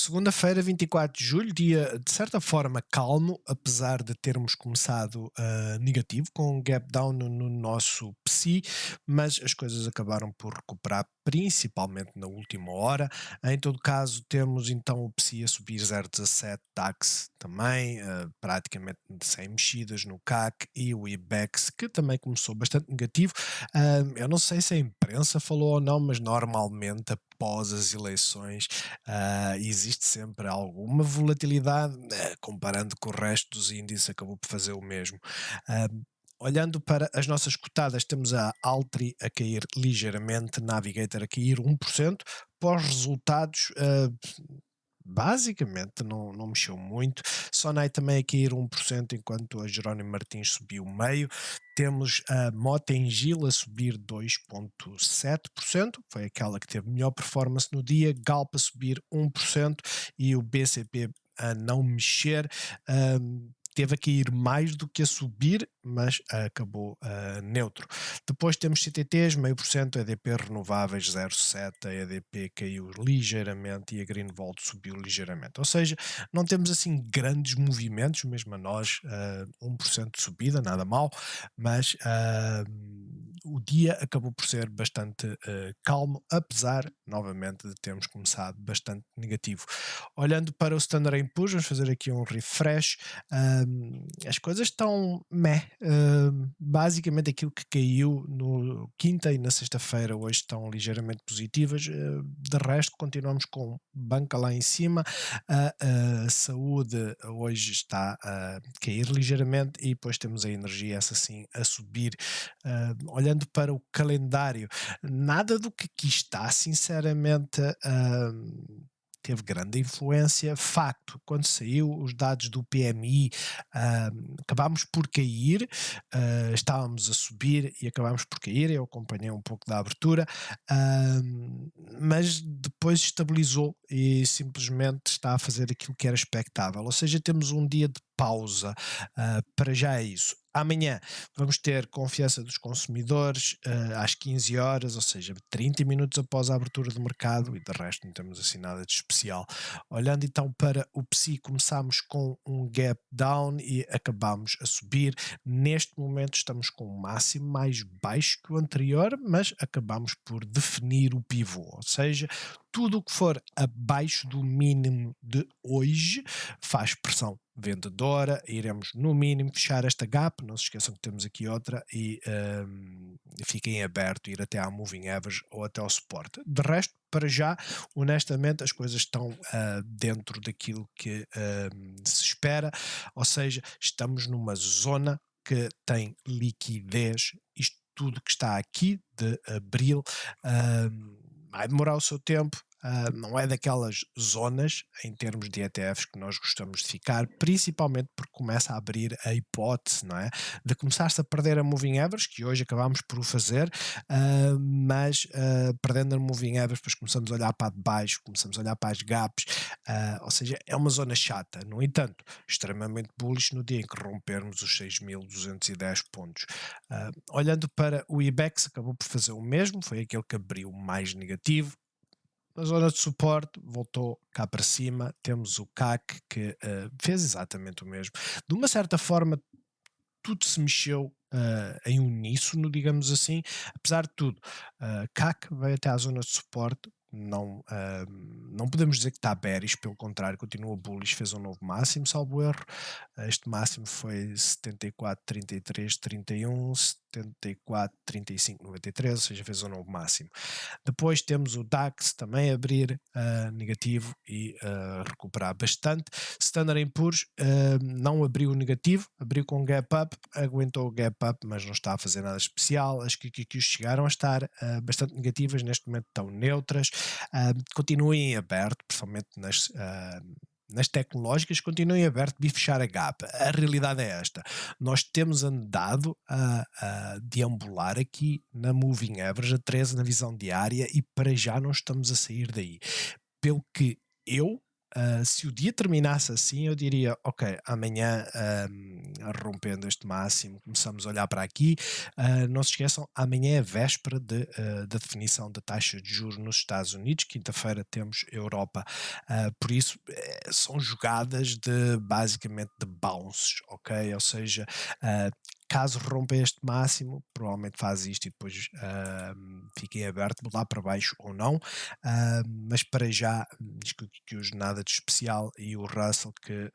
Segunda-feira, 24 de julho, dia de certa forma calmo, apesar de termos começado negativo, com um gap down no nosso PSI, mas as coisas acabaram por recuperar, principalmente na última hora. Em todo caso, temos então o PSI a subir 0,17, DAX também, praticamente sem mexidas no CAC, e o IBEX, que também começou bastante negativo. Eu não sei se a imprensa falou ou não, mas normalmente após as eleições existe sempre alguma volatilidade, comparando com o resto dos índices, acabou por fazer o mesmo. Ah, Olhando para as nossas cotadas, temos a Altri a cair ligeiramente, Navigator a cair 1%, pós-resultados. Basicamente não mexeu muito, Sonai também a cair 1%, enquanto a Jerónimo Martins subiu meio. Temos a Mota-Engil a subir 2,7%, foi aquela que teve melhor performance no dia, Galp a subir 1% e o BCP a não mexer. Teve a cair mais do que a subir, mas acabou neutro. Depois temos CTTs, 0,5%, EDP Renováveis 0,7%, a EDP caiu ligeiramente e a Greenvolt subiu ligeiramente. Ou seja, não temos assim grandes movimentos, mesmo a nós, 1% de subida, nada mal, mas o dia acabou por ser bastante calmo, apesar, novamente, de termos começado bastante negativo. Olhando para o Standard & Poor's, vamos fazer aqui um refresh. As coisas estão meh. Basicamente aquilo que caiu no quinta e na sexta-feira hoje estão ligeiramente positivas. De resto, continuamos com banca lá em cima. A saúde hoje está a cair ligeiramente e depois temos a energia, essa sim, a subir. Olhando para o calendário, nada do que aqui está, sinceramente, teve grande influência. Facto, quando saiu os dados do PMI, acabámos por cair, estávamos a subir e acabámos por cair. Eu acompanhei um pouco da abertura, mas depois estabilizou e simplesmente está a fazer aquilo que era expectável. Ou seja, temos um dia de pausa. Para já é isso. Amanhã vamos ter confiança dos consumidores às 15 horas, ou seja, 30 minutos após a abertura do mercado, e de resto não temos assim nada de especial. Olhando então para o PSI, começámos com um gap down e acabámos a subir. Neste momento estamos com um máximo mais baixo que o anterior, mas acabámos por definir o pivô, ou seja, tudo o que for abaixo do mínimo de hoje faz pressão vendedora. Iremos no mínimo fechar esta gap, não se esqueçam que temos aqui outra, e fiquem aberto ir até à moving average ou até ao suporte. De resto, para já, honestamente, as coisas estão dentro daquilo que se espera, ou seja, estamos numa zona que tem liquidez. Isto tudo que está aqui de abril vai demorar o seu tempo. Não é daquelas zonas, em termos de ETFs, que nós gostamos de ficar, principalmente porque começa a abrir a hipótese, não é? De começar-se a perder a moving average, que hoje acabámos por o fazer, mas perdendo a moving average, depois começamos a olhar para de baixo, começamos a olhar para as gaps, ou seja, é uma zona chata. No entanto, extremamente bullish no dia em que rompermos os 6.210 pontos. Olhando para o IBEX, acabou por fazer o mesmo, foi aquele que abriu mais negativo. Na zona de suporte voltou cá para cima, temos o CAC que fez exatamente o mesmo. De uma certa forma, tudo se mexeu em uníssono, digamos assim. Apesar de tudo, CAC veio até à zona de suporte. Não podemos dizer que está bearish, pelo contrário, continua bullish, fez um novo máximo, salvo erro. Este máximo foi 74,33,31, 74,35,93, ou seja, fez um novo máximo. Depois temos o DAX também a abrir negativo e recuperar bastante. Standard & Poor's não abriu negativo, abriu com gap up, aguentou o gap up, mas não está a fazer nada especial. As QQQs chegaram a estar bastante negativas, neste momento estão neutras. Continuem aberto, principalmente nas tecnológicas, continuem aberto de fechar a gap. A realidade é esta: nós temos andado a deambular aqui na moving average, a 13 na visão diária, e para já não estamos a sair daí. Pelo que eu se o dia terminasse assim, eu diria, ok, amanhã, rompendo este máximo, começamos a olhar para aqui. Não se esqueçam, amanhã é véspera da definição da taxa de juros nos Estados Unidos, quinta-feira temos Europa. Por isso, são jogadas de basicamente de bounces, ok? Ou seja, ah, caso rompa este máximo, provavelmente faz isto e depois fica em aberto, lá para baixo ou não. Mas para já, diz que hoje nada de especial e o Russell que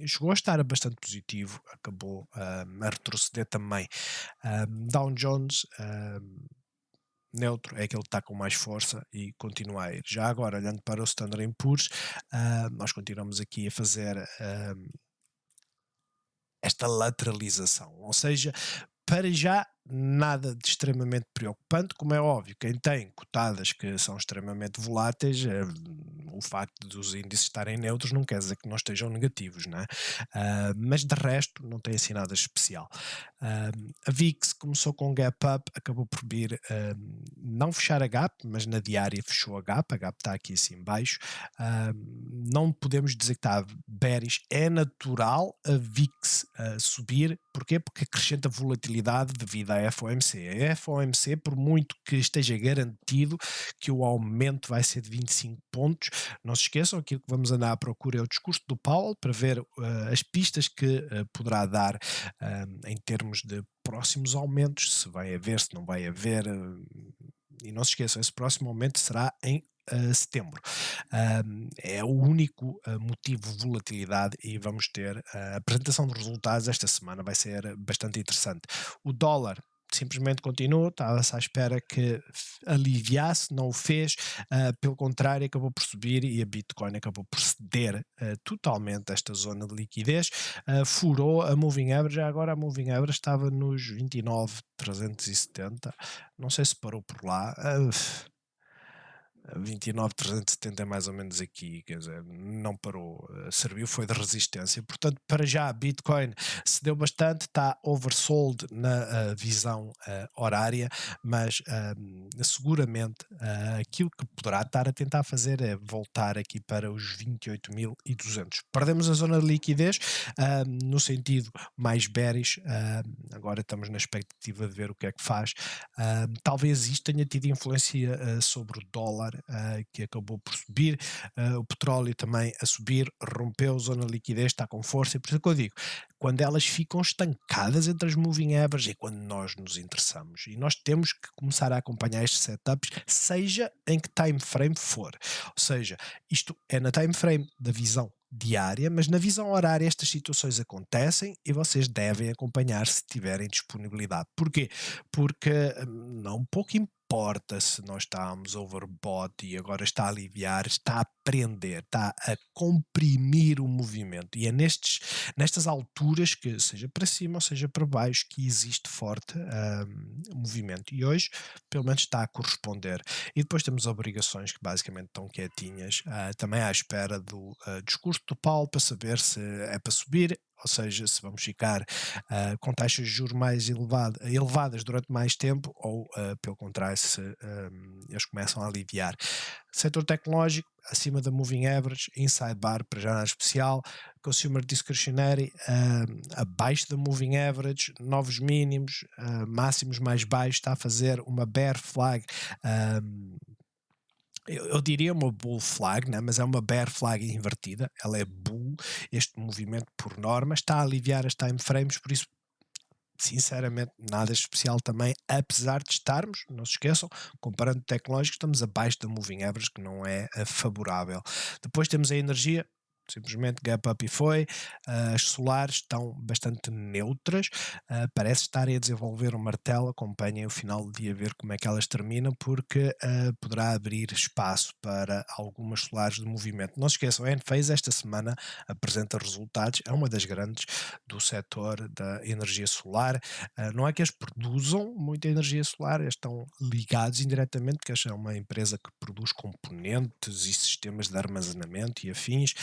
chegou a estar bastante positivo, acabou a retroceder também. Dow Jones neutro, é aquele que está com mais força e continua a ir. Já agora, olhando para o Standard Poor's, nós continuamos aqui a fazer esta lateralização, ou seja, para já nada de extremamente preocupante, como é óbvio, quem tem cotadas que são extremamente voláteis, o facto dos índices estarem neutros não quer dizer que não estejam negativos, né? Mas de resto não tem assim nada especial. A VIX começou com gap up, acabou por vir não fechar a gap, mas na diária fechou a gap está aqui assim em baixo. Não podemos dizer que está bearish, é natural a VIX subir, porquê? Porque acrescenta volatilidade devido à FOMC. A FOMC, por muito que esteja garantido que o aumento vai ser de 25 pontos, não se esqueçam, aquilo que vamos andar à procura é o discurso do Powell, para ver as pistas que poderá dar em termos de próximos aumentos, se vai haver, se não vai haver, e não se esqueçam, esse próximo aumento será em setembro. É o único motivo de volatilidade e vamos ter a apresentação de resultados esta semana, vai ser bastante interessante. O dólar simplesmente continua, estava-se à espera que aliviasse, não o fez, pelo contrário, acabou por subir e a Bitcoin acabou por ceder totalmente a esta zona de liquidez, furou a Moving Average, agora a Moving Average estava nos 29.370, não sei se parou por lá, 29.370 é mais ou menos aqui, quer dizer, não parou, serviu, foi de resistência. Portanto, para já, Bitcoin cedeu bastante, está oversold na visão horária, mas seguramente aquilo que poderá estar a tentar fazer é voltar aqui para os 28.200. Perdemos a zona de liquidez no sentido mais bearish, agora estamos na expectativa de ver o que é que faz. Talvez isto tenha tido influência sobre o dólar, que acabou por subir, o petróleo também a subir, rompeu a zona de liquidez, está com força, e por isso que eu digo, quando elas ficam estancadas entre as moving averages é quando nós nos interessamos, e nós temos que começar a acompanhar estes setups, seja em que time frame for, ou seja, isto é na time frame da visão diária, mas na visão horária estas situações acontecem e vocês devem acompanhar se tiverem disponibilidade. Porquê? Porque não pouco importa se nós estamos overbought e agora está a aliviar, está a prender, está a comprimir o movimento. E é nestas alturas que, seja para cima ou seja para baixo, que existe forte movimento. E hoje, pelo menos, está a corresponder. E depois temos obrigações que basicamente estão quietinhas, também à espera do discurso do Paulo para saber se é para subir, ou seja, se vamos ficar com taxas de juros mais elevadas durante mais tempo ou, pelo contrário, se eles começam a aliviar. Setor tecnológico, acima da moving average, inside bar para já nada especial, consumer discretionary abaixo da moving average, novos mínimos, máximos mais baixos, está a fazer uma bear flag, eu diria uma bull flag, né? Mas é uma bear flag invertida, ela é bull, este movimento por norma, está a aliviar as time frames, por isso sinceramente nada especial também, apesar de estarmos, não se esqueçam, comparando tecnológicos, estamos abaixo da moving average, que não é favorável. Depois temos a energia, simplesmente gap up e foi, as solares estão bastante neutras, parece estarem a desenvolver um martelo, acompanhem o final do dia ver como é que elas terminam, porque poderá abrir espaço para algumas solares de movimento. Não se esqueçam, a Enphase esta semana apresenta resultados, é uma das grandes do setor da energia solar, não é que eles produzam muita energia solar, eles estão ligados indiretamente, porque esta é uma empresa que produz componentes e sistemas de armazenamento e afins,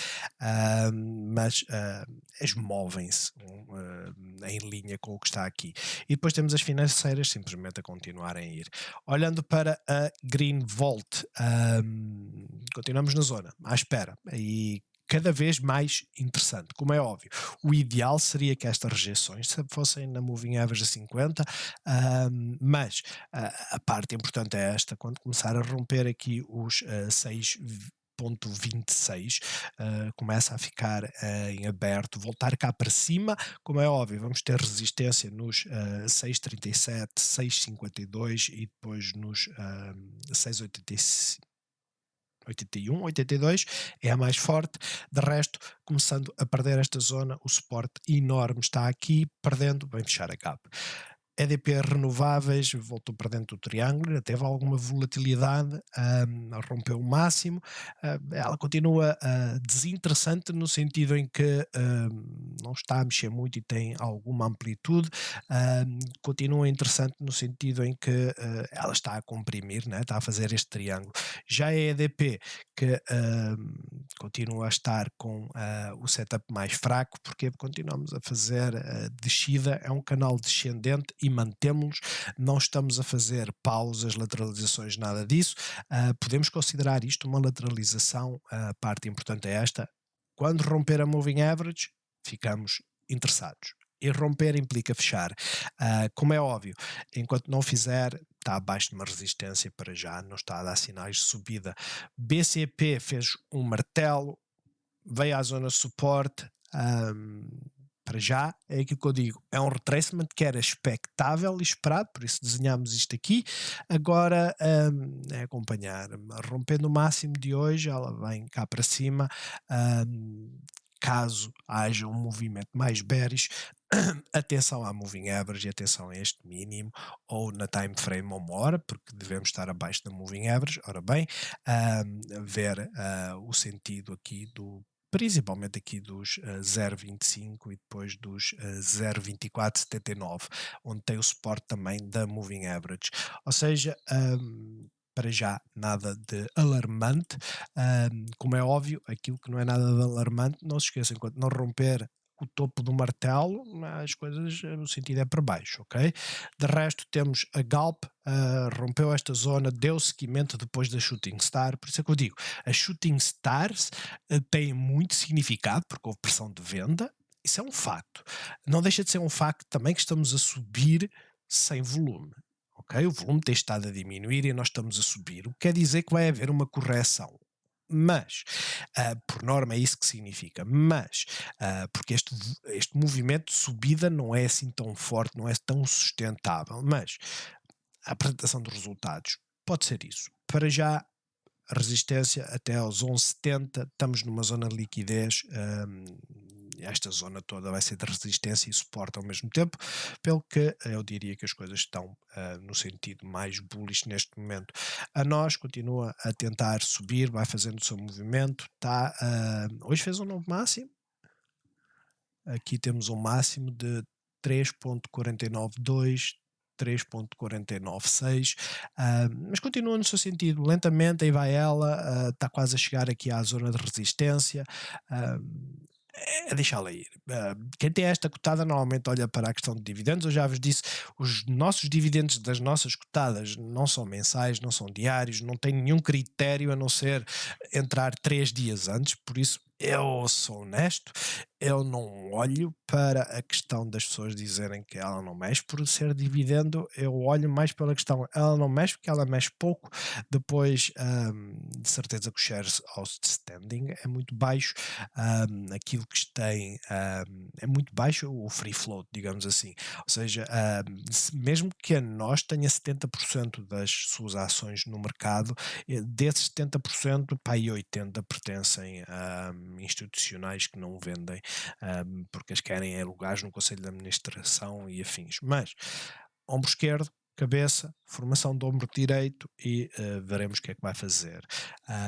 mas as movem-se em linha com o que está aqui. E depois temos as financeiras simplesmente a continuarem a ir. Olhando para a Green Volt, continuamos na zona, à espera, e cada vez mais interessante, como é óbvio. O ideal seria que estas rejeições fossem na Moving Average a 50, mas a parte importante é esta, quando começar a romper aqui os 6,26, começa a ficar em aberto, voltar cá para cima, como é óbvio, vamos ter resistência nos 6,37, 6,52 e depois nos 6,85. 81, 82 é a mais forte. De resto, começando a perder esta zona, o suporte enorme está aqui, perdendo, vem fechar a capa. EDP renováveis voltou para dentro do triângulo, teve alguma volatilidade, rompeu o máximo, ela continua desinteressante no sentido em que não está a mexer muito e tem alguma amplitude, continua interessante no sentido em que ela está a comprimir, né? Está a fazer este triângulo. Já a EDP, que continua a estar com o setup mais fraco, porque continuamos a fazer descida, é um canal descendente e mantemos-los, não estamos a fazer pausas, lateralizações, nada disso. Podemos considerar isto uma lateralização, a parte importante é esta, quando romper a moving average, ficamos interessados. E romper implica fechar. Como é óbvio, enquanto não fizer, está abaixo de uma resistência para já, não está a dar sinais de subida. BCP fez um martelo, veio à zona de suporte, para já, é aquilo que eu digo, é um retracement que era expectável e esperado, por isso desenhamos isto aqui. Agora é acompanhar, rompendo o máximo de hoje, ela vem cá para cima. Caso haja um movimento mais bearish, atenção à moving average e atenção a este mínimo, ou na time frame ou uma hora, porque devemos estar abaixo da moving average. Ora bem, ver o sentido aqui principalmente aqui dos 0,25 e depois dos 0,2479, onde tem o suporte também da moving average. Ou seja, para já nada de alarmante. Como é óbvio, aquilo que não é nada de alarmante, não se esqueçam, enquanto não romper o topo do martelo, as coisas no sentido é para baixo, ok? De resto temos a Galp, rompeu esta zona, deu seguimento depois da Shooting Star, por isso é que eu digo, as Shooting Stars têm muito significado, porque houve pressão de venda, isso é um facto. Não deixa de ser um facto também que estamos a subir sem volume. Ok, o volume tem estado a diminuir e nós estamos a subir, o que quer dizer que vai haver uma correção. Mas, por norma é isso que significa, mas, porque este movimento de subida não é assim tão forte, não é tão sustentável, mas a apresentação dos resultados pode ser isso. Para já, resistência até aos 11,70, estamos numa zona de liquidez, esta zona toda vai ser de resistência e suporte ao mesmo tempo, pelo que eu diria que as coisas estão no sentido mais bullish neste momento. A nós continua a tentar subir, vai fazendo o seu movimento, hoje fez um novo máximo, aqui temos um máximo de 3.492, 3.496, mas continua no seu sentido, lentamente aí vai ela, está quase a chegar aqui à zona de resistência, é deixá-la ir. Quem tem esta cotada normalmente olha para a questão de dividendos. Eu já vos disse, os nossos dividendos das nossas cotadas não são mensais, não são diários, não tem nenhum critério a não ser entrar 3 dias antes, por isso eu sou honesto, eu não olho para a questão das pessoas dizerem que ela não mexe por ser dividendo, eu olho mais pela questão, ela não mexe porque ela mexe pouco, depois de certeza que o shares outstanding é muito baixo, aquilo que tem é muito baixo, o free float, digamos assim, ou seja, mesmo que a nós tenha 70% das suas ações no mercado, desses 70%, para aí 80% pertencem a institucionais que não vendem, porque as querem em lugares no Conselho de Administração e afins. Mas, ombro esquerdo, cabeça, formação do ombro direito e veremos o que é que vai fazer.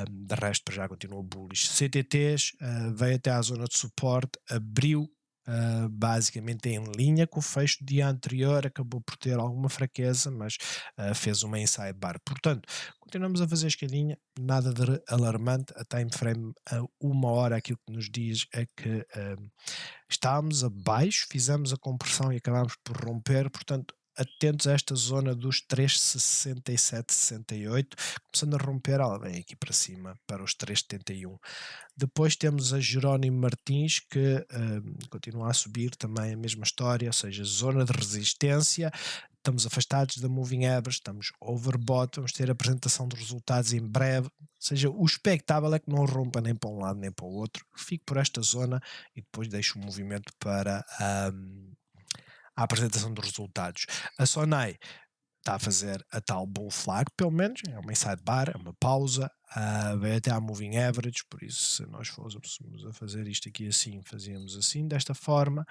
De resto, para já continua bullish. CTTs, veio até à zona de suporte, abriu, basicamente em linha com o fecho do dia anterior, acabou por ter alguma fraqueza, mas fez uma inside bar. Portanto, continuamos a fazer a escadinha, nada de alarmante, a time frame a 1 hora, aquilo que nos diz é que estávamos abaixo, fizemos a compressão e acabámos por romper, portanto, atentos a esta zona dos 3,67, 68, começando a romper, ela vem aqui para cima, para os 3,71. Depois temos a Jerónimo Martins, que continua a subir também a mesma história, ou seja, zona de resistência, estamos afastados da moving average, estamos overbought, vamos ter apresentação de resultados em breve, ou seja, o expectável é que não rompa nem para um lado nem para o outro, fique por esta zona e depois deixo o movimento para a apresentação dos resultados. A Sonai está a fazer a tal bull flag, pelo menos, é uma inside bar, é uma pausa, vai até à moving average, por isso se nós fôssemos a fazer isto aqui assim, fazíamos assim, desta forma.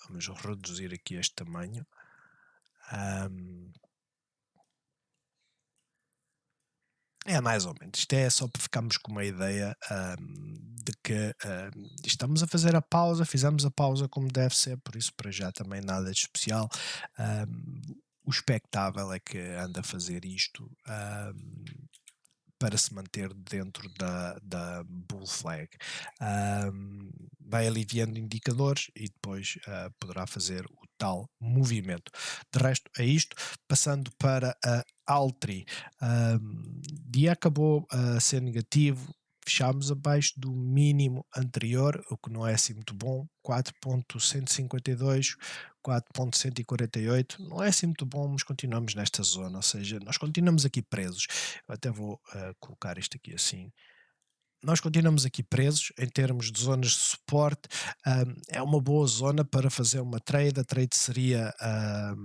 Vamos reduzir aqui este tamanho. É mais ou menos, isto é só para ficarmos com uma ideia de que estamos a fazer a pausa, fizemos a pausa como deve ser, por isso para já também nada de especial. O expectável é que anda a fazer isto para se manter dentro da bull flag. Vai aliviando indicadores e depois poderá fazer o tal movimento. De resto é isto, passando para a Altri. Dia acabou a ser negativo, fechámos abaixo do mínimo anterior, o que não é assim muito bom, 4.152, 4.148, não é assim muito bom, mas continuamos nesta zona, ou seja, nós continuamos aqui presos. Eu até vou colocar isto aqui assim. Nós continuamos aqui presos em termos de zonas de suporte. É uma boa zona para fazer uma trade. A trade seria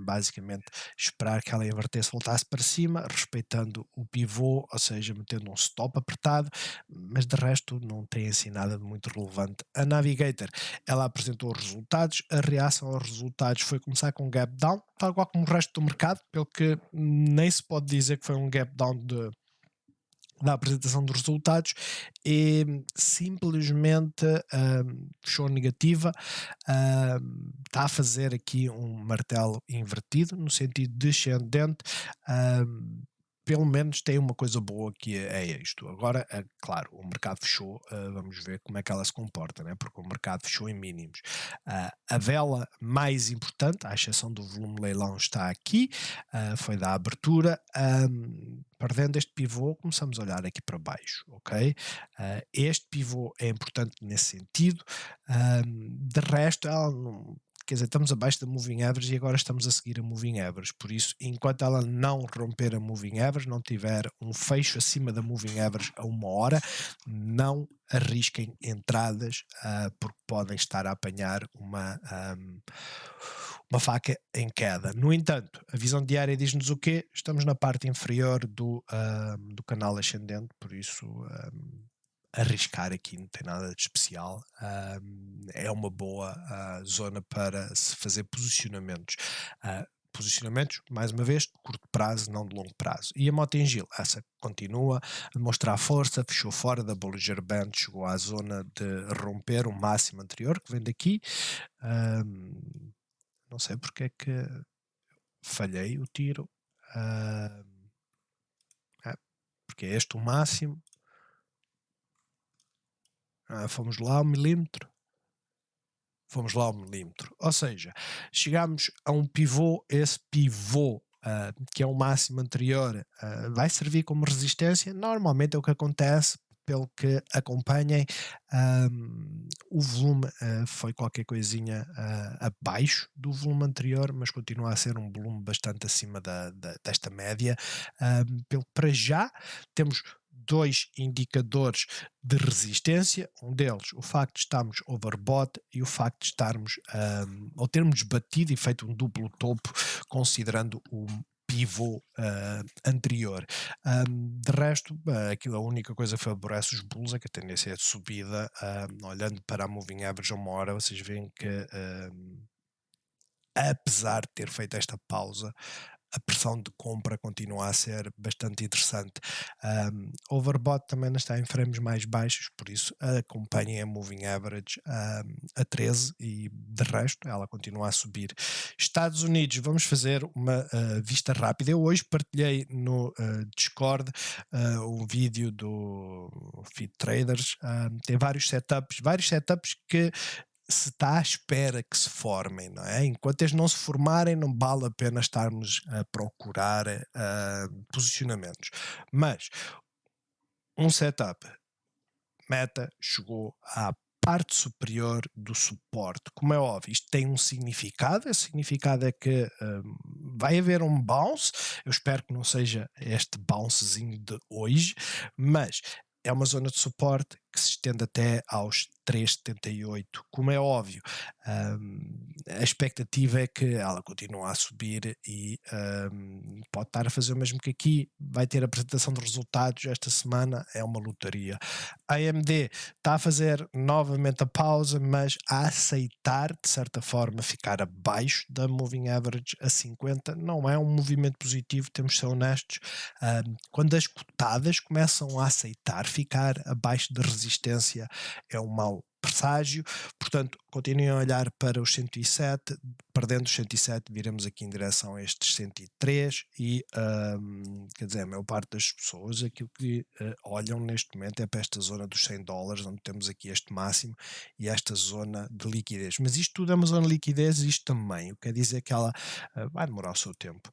basicamente esperar que ela invertesse, voltasse para cima, respeitando o pivô, ou seja, metendo um stop apertado, mas de resto não tem assim nada de muito relevante. A Navigator, ela apresentou os resultados, a reação aos resultados foi começar com um gap down, tal qual como o resto do mercado, pelo que nem se pode dizer que foi um gap down da apresentação dos resultados e simplesmente fechou negativa, está a fazer aqui um martelo invertido no sentido descendente. Pelo menos tem uma coisa boa que é isto. Agora, claro, o mercado fechou, vamos ver como é que ela se comporta, né? Porque o mercado fechou em mínimos. A vela mais importante, à exceção do volume leilão, está aqui, foi da abertura. Perdendo este pivô, começamos a olhar aqui para baixo, ok? Este pivô é importante nesse sentido. De resto, ela não, quer dizer, estamos abaixo da moving average e agora estamos a seguir a moving average, por isso, enquanto ela não romper a moving average, não tiver um fecho acima da moving average a 1 hora, não arrisquem entradas, porque podem estar a apanhar uma faca em queda. No entanto, a visão diária diz-nos o quê? Estamos na parte inferior do canal ascendente, por isso arriscar aqui não tem nada de especial. É uma boa zona para se fazer posicionamentos. Posicionamentos, mais uma vez, de curto prazo, não de longo prazo. E a Mota-Engil, essa continua a mostrar força, fechou fora da Bollinger Band, chegou à zona de romper o máximo anterior, que vem daqui. Não sei porque é que falhei o tiro. Porque é este o máximo. Fomos lá ao milímetro. Fomos lá ao milímetro. Ou seja, chegamos a um pivô, esse pivô, que é o máximo anterior, vai servir como resistência. Normalmente é o que acontece, pelo que acompanhem, o volume foi qualquer coisinha abaixo do volume anterior, mas continua a ser um volume bastante acima desta média. Pelo que para já temos dois indicadores de resistência, um deles o facto de estarmos overbought e o facto de estarmos ou termos batido e feito um duplo topo considerando o pivô anterior. De resto, aquilo, a única coisa que favorece os bulls é que a tendência é de subida. Olhando para a moving average a 1 hora, vocês veem que apesar de ter feito esta pausa, a pressão de compra continua a ser bastante interessante. Overbought também não está em frames mais baixos, por isso acompanhem a Moving Average a 13 e de resto ela continua a subir. Estados Unidos, vamos fazer uma vista rápida. Eu hoje partilhei no Discord um vídeo do Feed Traders. Tem vários setups que se está à espera que se formem, não é? Enquanto eles não se formarem, não vale a pena estarmos a procurar posicionamentos. Mas um setup, meta chegou à parte superior do suporte. Como é óbvio, isto tem um significado. Esse significado é que vai haver um bounce. Eu espero que não seja este bouncezinho de hoje, mas é uma zona de suporte que se estende até aos 3,78. Como é óbvio, a expectativa é que ela continue a subir e pode estar a fazer o mesmo que aqui. Vai ter apresentação de resultados esta semana, é uma lotaria. A AMD está a fazer novamente a pausa, mas a aceitar, de certa forma, ficar abaixo da Moving Average a 50. Não é um movimento positivo, temos de ser honestos. Quando as cotadas começam a aceitar ficar abaixo da resistência, é um mau presságio. Portanto, continuem a olhar para os 107, perdendo os 107 viremos aqui em direção a estes 103 e quer dizer, a maior parte das pessoas aquilo que olham neste momento é para esta zona dos $100, onde temos aqui este máximo e esta zona de liquidez. Mas isto tudo é uma zona de liquidez, isto também, o que quer dizer que ela vai demorar o seu tempo.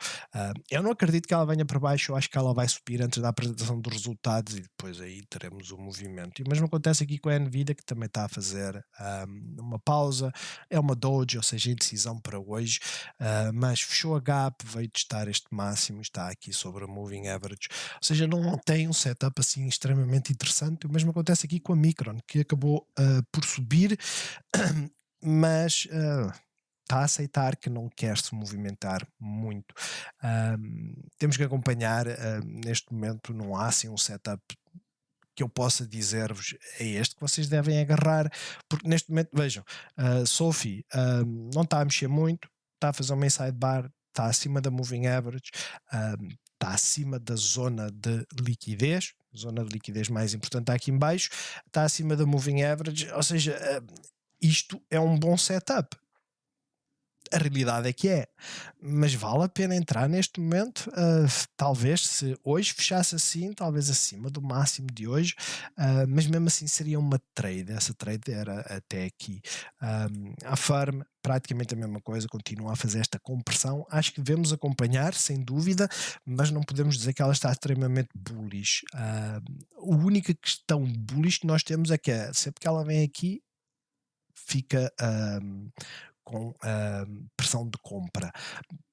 Eu não acredito que ela venha para baixo, eu acho que ela vai subir antes da apresentação dos resultados e depois aí teremos o movimento. E o mesmo acontece aqui com a Nvidia, que também está a fazer uma pausa, é uma doji, ou seja, indecisão para hoje, mas fechou a gap, veio testar este máximo, está aqui sobre a Moving Average, ou seja, não tem um setup assim extremamente interessante. O mesmo acontece aqui com a Micron, que acabou por subir, mas está a aceitar que não quer se movimentar muito. Temos que acompanhar, neste momento não há assim um setup que eu possa dizer-vos é este que vocês devem agarrar, porque neste momento, vejam, Sophie não está a mexer muito, está a fazer uma inside bar, está acima da moving average, está acima da zona de liquidez, zona de liquidez mais importante está aqui em baixo, está acima da moving average, ou seja, isto é um bom setup. A realidade é que é, mas vale a pena entrar neste momento. Talvez se hoje fechasse assim, talvez acima do máximo de hoje, mas mesmo assim seria uma trade. Essa trade era até aqui. A Farm, praticamente a mesma coisa, continua a fazer esta compressão. Acho que devemos acompanhar, sem dúvida, mas não podemos dizer que ela está extremamente bullish. A única questão bullish que nós temos é que sempre que ela vem aqui, fica com pressão de compra.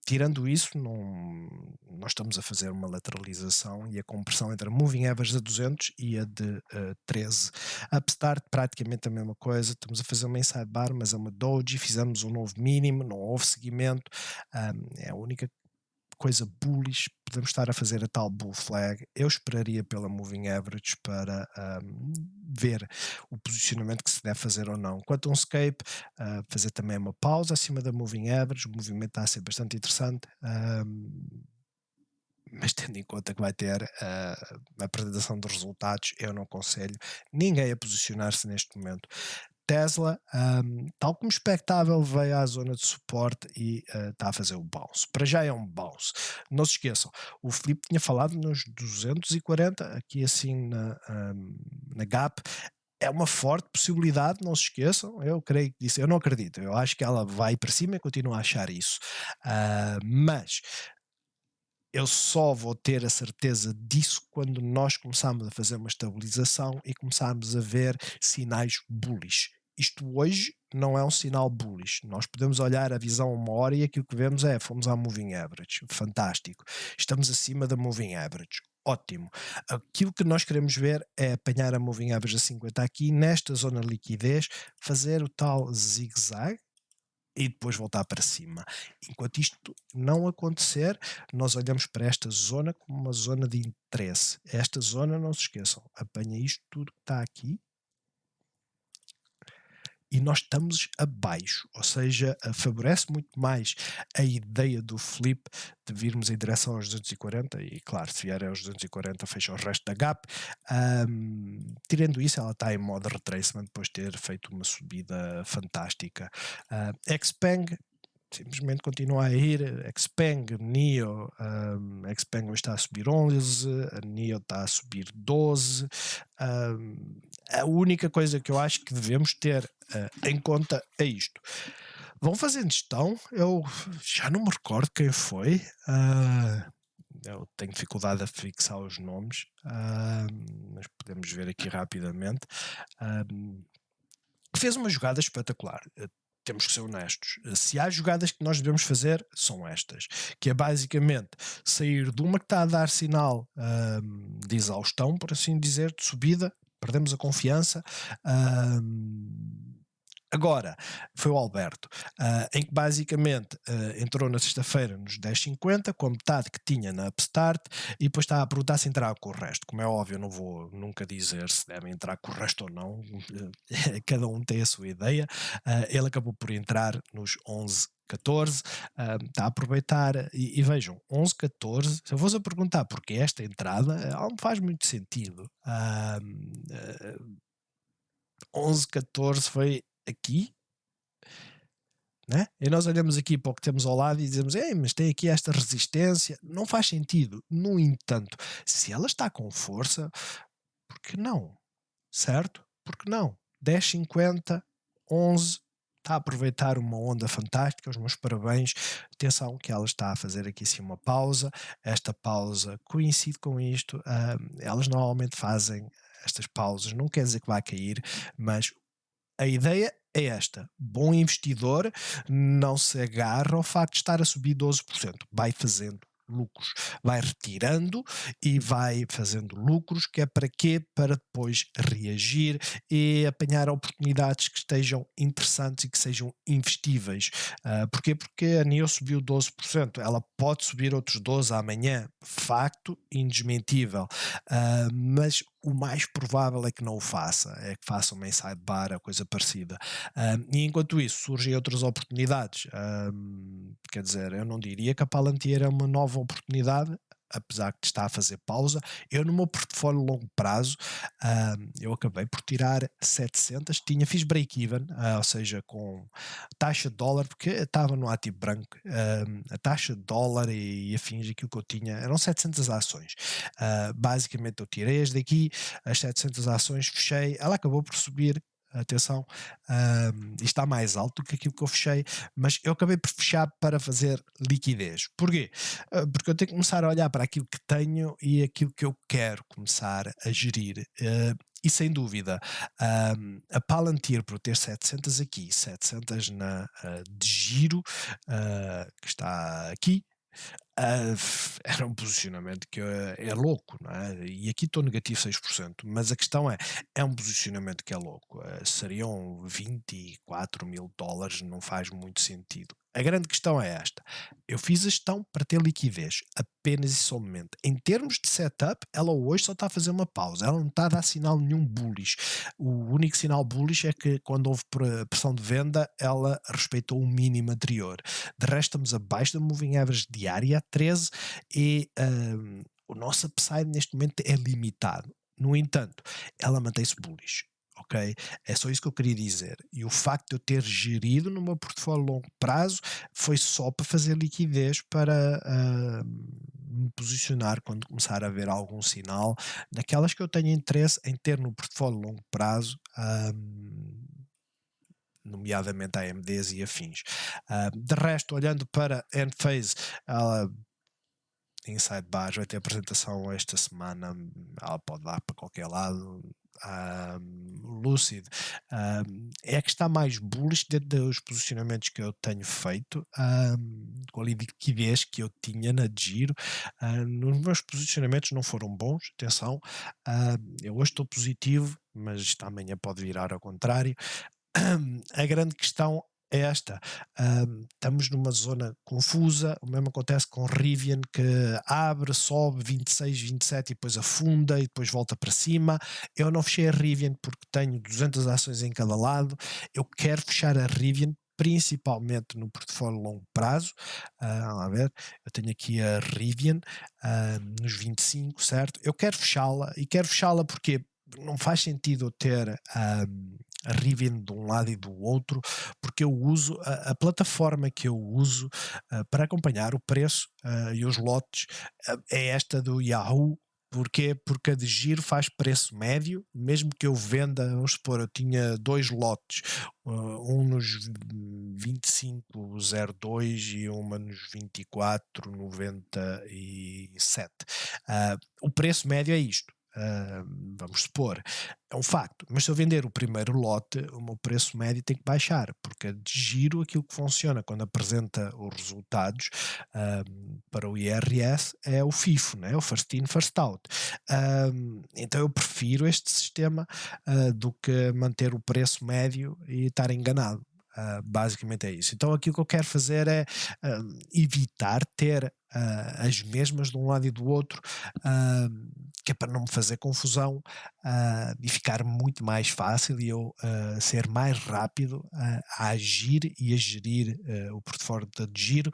Tirando isso, nós estamos a fazer uma lateralização e a compressão entre a moving average de 200 e a de 13. Upstart, praticamente a mesma coisa, estamos a fazer uma inside bar, mas é uma doji, fizemos um novo mínimo, não houve seguimento, é a única coisa bullish, podemos estar a fazer a tal bull flag. Eu esperaria pela moving average para ver o posicionamento que se deve fazer ou não. Quanto a um escape, fazer também uma pausa acima da moving average, o movimento está a ser bastante interessante, mas tendo em conta que vai ter a apresentação dos resultados, eu não aconselho ninguém a posicionar-se neste momento. Tesla, tal como expectável, veio à zona de suporte e está a fazer o bounce. Para já é um bounce. Não se esqueçam, o Filipe tinha falado nos 240, aqui assim na Gap. É uma forte possibilidade, não se esqueçam. Eu creio que disse, eu não acredito. Eu acho que ela vai para cima e continuo a achar isso. Mas eu só vou ter a certeza disso quando nós começarmos a fazer uma estabilização e começarmos a ver sinais bullish. Isto hoje não é um sinal bullish. Nós podemos olhar a visão a uma hora e aquilo que vemos é, fomos à moving average. Fantástico. Estamos acima da moving average. Ótimo. Aquilo que nós queremos ver é apanhar a moving average a 50 aqui, nesta zona de liquidez, fazer o tal zigue-zague e depois voltar para cima. Enquanto isto não acontecer, nós olhamos para esta zona como uma zona de interesse. Esta zona, não se esqueçam, apanha isto tudo que está aqui e nós estamos abaixo, ou seja, favorece muito mais a ideia do flip de virmos em direção aos 240 e claro, se vier aos 240 fecha o resto da gap. Tirando isso, ela está em modo retracement depois de ter feito uma subida fantástica. Xpeng simplesmente continua a ir, Xpeng, NIO, Xpeng está a subir 11, a NIO está a subir 12. A única coisa que eu acho que devemos ter em conta é isto. Vão fazendo gestão, eu já não me recordo quem foi, eu tenho dificuldade a fixar os nomes, mas podemos ver aqui rapidamente. Fez uma jogada espetacular. Temos que ser honestos. Se há jogadas que nós devemos fazer, são estas, que é basicamente sair de uma que está a dar sinal de exaustão, por assim dizer, de subida, perdemos a confiança. Agora, foi o Alberto, em que basicamente entrou na sexta-feira nos 10,50, com a metade que tinha na Upstart, e depois estava a perguntar se entrava com o resto. Como é óbvio, eu não vou nunca dizer se devem entrar com o resto ou não, cada um tem a sua ideia. Ele acabou por entrar nos 11,14, está a aproveitar e vejam, 11,14, se eu fosse a perguntar porque esta entrada, ela não faz muito sentido. 11,14 foi aqui, né? E nós olhamos aqui para o que temos ao lado e dizemos, mas tem aqui esta resistência, não faz sentido. No entanto, se ela está com força, por que não? Certo? Por que não? 10,50, 11, está a aproveitar uma onda fantástica, os meus parabéns. Atenção que ela está a fazer aqui sim uma pausa, esta pausa coincide com isto, elas normalmente fazem estas pausas, não quer dizer que vai cair, mas a ideia é esta: bom investidor não se agarra ao facto de estar a subir 12%, vai fazendo lucros, vai retirando e vai fazendo lucros, que é para quê? Para depois reagir e apanhar oportunidades que estejam interessantes e que sejam investíveis. Porquê? Porque a NIO subiu 12%, ela pode subir outros 12 amanhã, facto indesmentível, mas o mais provável é que não o faça, é que faça uma inside bar ou coisa parecida. E enquanto isso surgem outras oportunidades. Quer dizer, eu não diria que a Palantir é uma nova oportunidade, apesar de estar a fazer pausa. Eu no meu portfólio longo prazo, eu acabei por tirar 700, fiz break-even, ou seja, com taxa de dólar, porque estava no ativo branco, a taxa de dólar e afins, aquilo que eu tinha, eram 700 ações. Basicamente eu tirei as daqui, as 700 ações, fechei, ela acabou por subir. Atenção, está mais alto do que aquilo que eu fechei, mas eu acabei por fechar para fazer liquidez. Porquê? Porque eu tenho que começar a olhar para aquilo que tenho e aquilo que eu quero começar a gerir. E sem dúvida, a Palantir, por ter 700 aqui, 700 de giro, que está aqui, era um posicionamento que é louco, não é? E aqui estou negativo 6%, mas a questão é um posicionamento que é louco. Seriam 24 mil dólares, não faz muito sentido. A grande questão é esta: eu fiz a gestão para ter liquidez, apenas e somente. Em termos de setup, ela hoje só está a fazer uma pausa, ela não está a dar sinal nenhum bullish. O único sinal bullish é que quando houve pressão de venda, ela respeitou o mínimo anterior. De resto, estamos abaixo da moving average diária, 13, e o nosso upside neste momento é limitado. No entanto, ela mantém-se bullish. Ok? É só isso que eu queria dizer. E o facto de eu ter gerido no meu portfólio a longo prazo foi só para fazer liquidez, para me posicionar quando começar a ver algum sinal daquelas que eu tenho interesse em ter no portfólio a longo prazo, nomeadamente AMDs e afins. De resto, olhando para Enphase, ela em sidebars vai ter apresentação esta semana, ela pode dar para qualquer lado. Lucid é que está mais bullish dentro dos posicionamentos que eu tenho feito, com a liquidez que eu tinha na giro. Nos meus posicionamentos não foram bons, atenção, eu hoje estou positivo, mas isto amanhã pode virar ao contrário. A grande questão é esta. Estamos numa zona confusa, o mesmo acontece com Rivian, que abre, sobe 26, 27 e depois afunda e depois volta para cima. Eu não fechei a Rivian porque tenho 200 ações em cada lado. Eu quero fechar a Rivian principalmente no portfólio longo prazo. Vamos lá ver, eu tenho aqui a Rivian nos 25, certo? Eu quero fechá-la e quero fechá-la porque não faz sentido eu ter a Rivian de um lado e do outro, porque eu uso a plataforma que eu uso para acompanhar o preço e os lotes é esta do Yahoo. Porquê? Porque a de giro faz preço médio, mesmo que eu venda, vamos supor, eu tinha dois lotes, um nos 25,02 e uma nos 24,97. O preço médio é isto. Vamos supor, é um facto, mas se eu vender o primeiro lote, o meu preço médio tem que baixar, porque de giro aquilo que funciona quando apresenta os resultados para o IRS é o FIFO, né? O First In, First Out. Então eu prefiro este sistema do que manter o preço médio e estar enganado. Basicamente é isso. Então aquilo que eu quero fazer é evitar ter as mesmas de um lado e do outro, que é para não me fazer confusão e ficar muito mais fácil e eu ser mais rápido a agir e a gerir o portfólio de giro,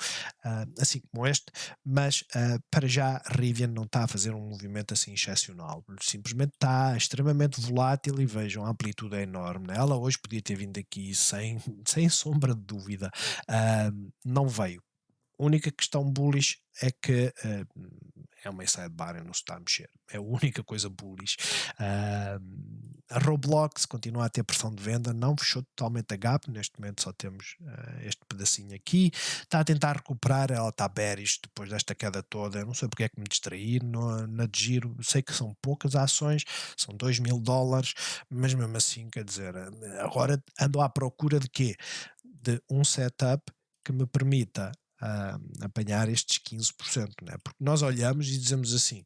assim como este, mas para já a Rivian não está a fazer um movimento assim excepcional, simplesmente está extremamente volátil e vejam, a amplitude é enorme. Né? Ela hoje podia ter vindo aqui sem sombra de dúvida, não veio. A única questão bullish é que é uma sidebar e não se está a mexer. É a única coisa bullish. A Roblox continua a ter pressão de venda, não fechou totalmente a gap, neste momento só temos este pedacinho aqui. Está a tentar recuperar, ela está bearish depois desta queda toda. Eu não sei porque é que me distraí na de giro. Sei que são poucas ações, são $2.000, mas mesmo assim, quer dizer, agora ando à procura de quê? De um setup que me permita apanhar estes 15%, né? Porque nós olhamos e dizemos assim,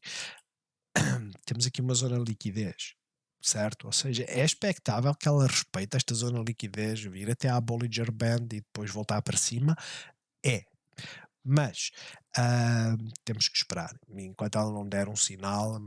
temos aqui uma zona de liquidez, certo? Ou seja, é expectável que ela respeite esta zona de liquidez, vir até à Bollinger Band e depois voltar para cima, mas temos que esperar. Enquanto ela não der um sinal,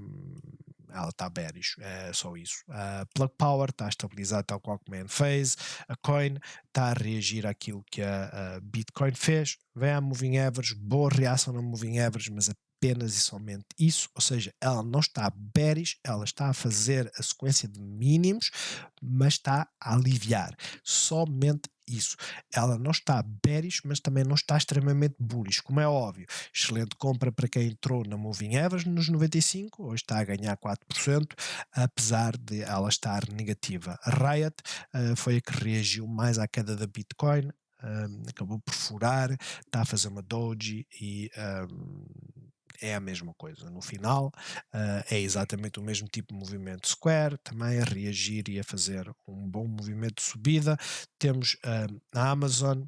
ela está bearish, é só isso. Plug Power está a estabilizar tal qual como é em phase, a Coin está a reagir àquilo que a Bitcoin fez, vem à Moving Average, boa reação na Moving Average, mas apenas e somente isso, ou seja, ela não está bearish, ela está a fazer a sequência de mínimos, mas está a aliviar, somente isso. Ela não está bearish, mas também não está extremamente bullish, como é óbvio. Excelente compra para quem entrou na Moving Average nos 95, hoje está a ganhar 4%, apesar de ela estar negativa. A Riot foi a que reagiu mais à queda da Bitcoin, acabou por furar, está a fazer uma doji e é a mesma coisa. No final, é exatamente o mesmo tipo de movimento. Square também a reagir e a fazer um bom movimento de subida. Temos a Amazon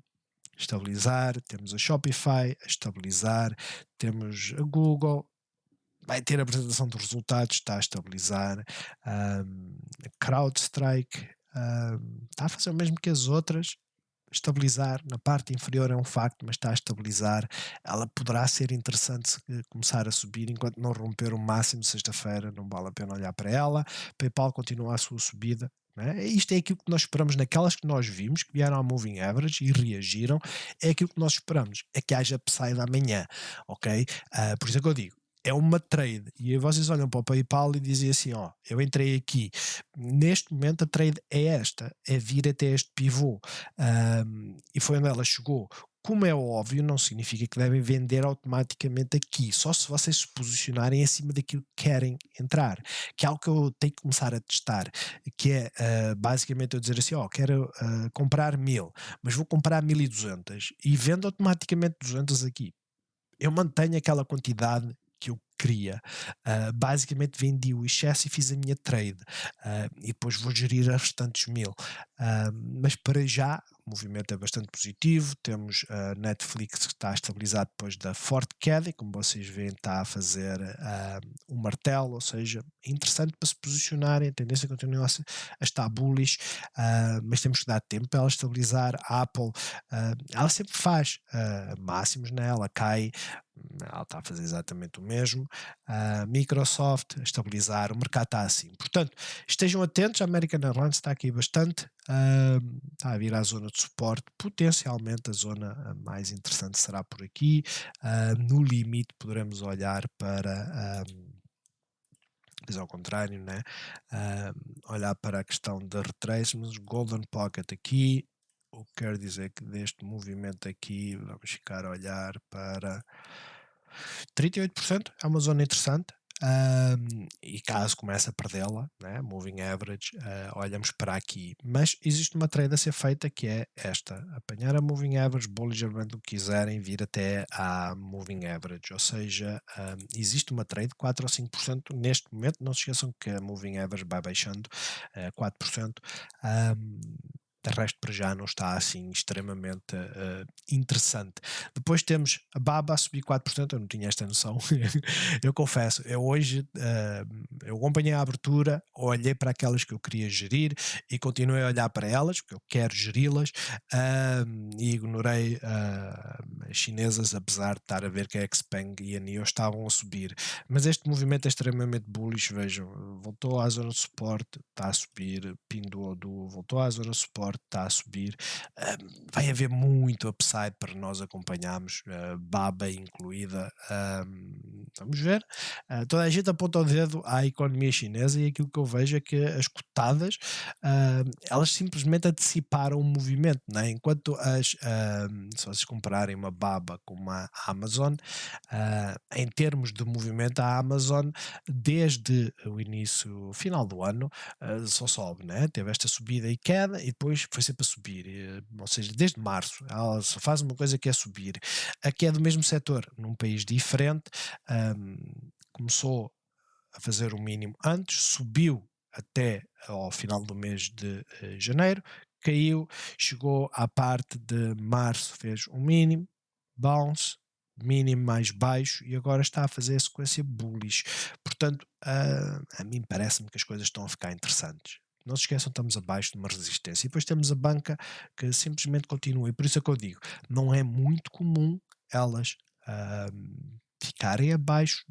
estabilizar, temos a Shopify a estabilizar, temos a Google, vai ter a apresentação dos resultados, está a estabilizar, a CrowdStrike está a fazer o mesmo que as outras, estabilizar, na parte inferior é um facto, mas está a estabilizar. Ela poderá ser interessante se começar a subir enquanto não romper o máximo de sexta-feira, não vale a pena olhar para ela. PayPal continua a sua subida. Né? Isto é aquilo que nós esperamos naquelas que nós vimos, que vieram à Moving Average e reagiram, é aquilo que nós esperamos, é que haja upside amanhã, ok? Por isso é que eu digo, é uma trade, e aí vocês olham para o PayPal e dizem assim, ó, eu entrei aqui, neste momento a trade é esta, é vir até este pivô, e foi onde ela chegou. Como é óbvio, não significa que devem vender automaticamente aqui, só se vocês se posicionarem acima daquilo que querem entrar, que é algo que eu tenho que começar a testar, que é basicamente eu dizer assim, ó, quero comprar 1000, mas vou comprar 1200 e vendo automaticamente 200 aqui. Eu mantenho aquela quantidade que eu queria. Basicamente vendi o excesso e fiz a minha trade. E depois vou gerir as restantes 1000. Mas para já o movimento é bastante positivo. Temos a Netflix que está a estabilizar depois da forte queda e, como vocês veem, está a fazer um martelo, ou seja, interessante para se posicionarem. A tendência continua a estar bullish, mas temos que dar tempo para ela estabilizar. A Apple, ela sempre faz máximos, né? Ela cai, ela está a fazer exatamente o mesmo. A Microsoft a estabilizar, o mercado está assim. Portanto, estejam atentos, a American Airlines está aqui bastante, está a vir à zona de suporte, potencialmente a zona mais interessante será por aqui. No limite poderemos olhar para, mas ao contrário, né? Olhar para a questão de retracements, Golden Pocket aqui, o que quer dizer que deste movimento aqui vamos ficar a olhar para 38%, é uma zona interessante. E caso comece a perdê-la, né, moving average, olhamos para aqui. Mas existe uma trade a ser feita que é esta: apanhar a moving average, Bollinger Band, o que quiserem, vir até à moving average. Ou seja, existe uma trade 4 ou 5% neste momento. Não se esqueçam que a moving average vai baixando 4%. De resto, para já não está assim extremamente interessante. Depois temos a BABA a subir 4%. Eu não tinha esta noção. Eu confesso, eu hoje eu acompanhei a abertura, olhei para aquelas que eu queria gerir e continuei a olhar para elas, porque eu quero geri-las, e ignorei as chinesas, apesar de estar a ver que a Xpeng e a NIO estavam a subir. Mas este movimento é extremamente bullish. Vejam, voltou à zona de suporte, está a subir. Pinduoduo voltou à zona de suporte, está a subir. Vai haver muito upside para nós acompanharmos, BABA incluída. Vamos ver. Toda a gente aponta o dedo à economia chinesa e aquilo que eu vejo é que as cotadas, elas simplesmente anteciparam o movimento, né? Enquanto se vocês compararem uma BABA com uma Amazon, em termos de movimento, a Amazon desde o início, final do ano, só sobe, né? Teve esta subida e queda e depois foi sempre a subir, ou seja, desde março ela só faz uma coisa que é subir. Aqui é do mesmo setor, num país diferente, começou a fazer o mínimo antes, subiu até ao final do mês de janeiro, caiu, chegou à parte de março, fez um mínimo, bounce, mínimo mais baixo e agora está a fazer a sequência bullish. Portanto, a mim parece-me que as coisas estão a ficar interessantes. Não se esqueçam, estamos abaixo de uma resistência. E depois temos a banca que simplesmente continua. E por isso é que eu digo, não é muito comum elas ficarem abaixo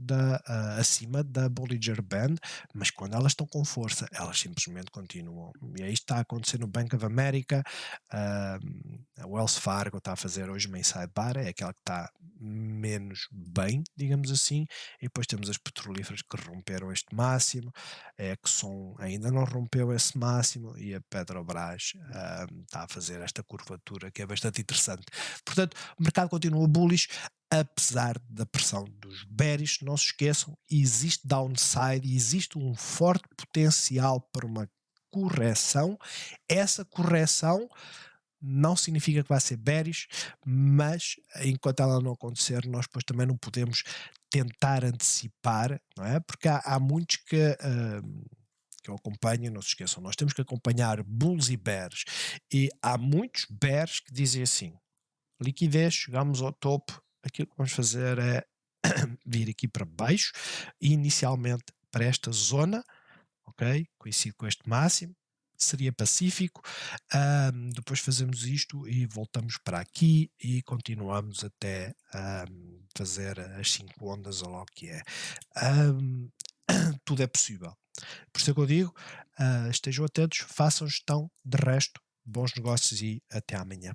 acima da Bollinger Band, mas quando elas estão com força, elas simplesmente continuam. E é isto que está a acontecer no Bank of America. A Wells Fargo está a fazer hoje uma inside bar, é aquela que está menos bem, digamos assim, e depois temos as petrolíferas que romperam este máximo, a Exxon ainda não rompeu esse máximo e a Petrobras está a fazer esta curvatura que é bastante interessante. Portanto, o mercado continua bullish, apesar da pressão dos bearish. Não se esqueçam, existe downside, existe um forte potencial para uma correção. Essa correção não significa que vai ser bearish, mas enquanto ela não acontecer, nós depois também não podemos tentar antecipar, não é? Porque há muitos que eu acompanho, não se esqueçam, nós temos que acompanhar bulls e bears, e há muitos bears que dizem assim: liquidez, chegamos ao topo, aquilo que vamos fazer é vir aqui para baixo, inicialmente para esta zona, ok? Coincide com este máximo, seria pacífico. Depois fazemos isto e voltamos para aqui e continuamos até fazer as 5 ondas ou lá o que é. Tudo é possível. Por isso é que eu digo, estejam atentos, façam gestão, de resto, bons negócios e até amanhã.